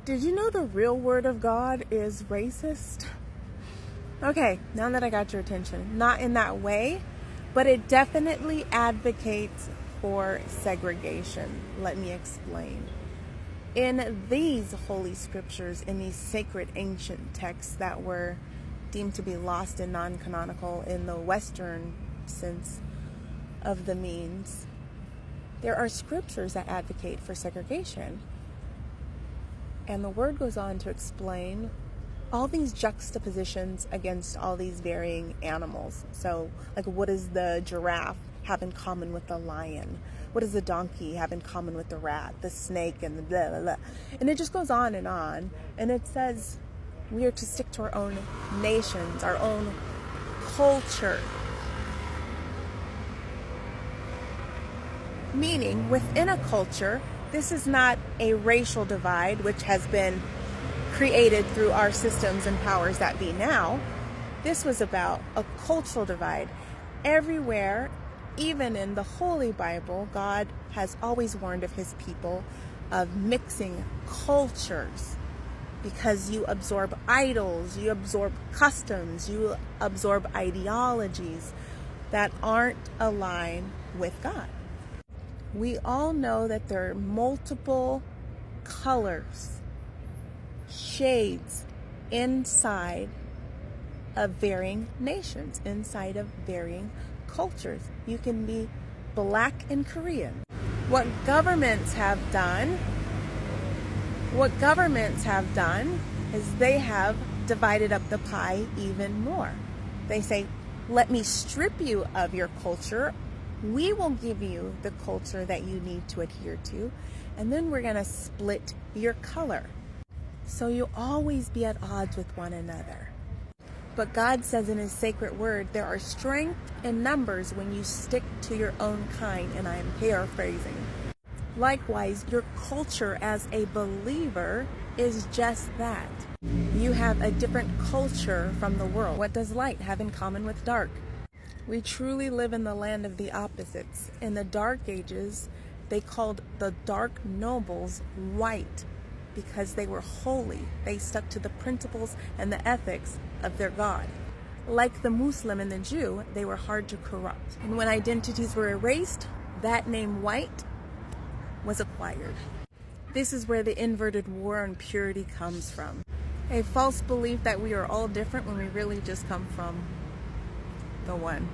Did you know the real word of God is racist? Okay, now that I got your attention, not in that way, but it definitely advocates for segregation. Let me explain. In these holy scriptures, in these sacred ancient texts that were deemed to be lost and non-canonical in the Western sense of the means, there are scriptures that advocate for segregation. And the word goes on to explain all these juxtapositions against all these varying animals. So, like, what does the giraffe have in common with the lion? What does the donkey have in common with the rat, the snake, and the blah, blah, blah? And it just goes on. And it says we are to stick to our own nations, our own culture. Meaning, within a culture, this is not a racial divide, which has been created through our systems and powers that be now. This was about a cultural divide. Everywhere, even in the Holy Bible, God has always warned of his people of mixing cultures, because you absorb idols, you absorb customs, you absorb ideologies that aren't aligned with God. We all know that there are multiple colors, shades inside of varying nations, inside of varying cultures. You can be black and Korean. What governments have done is they have divided up the pie even more. They say, let me strip you of your culture. We will give you the culture that you need to adhere to, and then we're going to split your color. So you'll always be at odds with one another. But God says in his sacred word, there are strength in numbers when you stick to your own kind, and I am paraphrasing. Likewise, your culture as a believer is just that. You have a different culture from the world. What does light have in common with dark? We truly live in the land of the opposites. In the Dark Ages, they called the dark nobles white because they were holy. They stuck to the principles and the ethics of their God. Like the Muslim and the Jew, they were hard to corrupt. And when identities were erased, that name white was acquired. This is where the inverted war on purity comes from. A false belief that we are all different when we really just come from the one.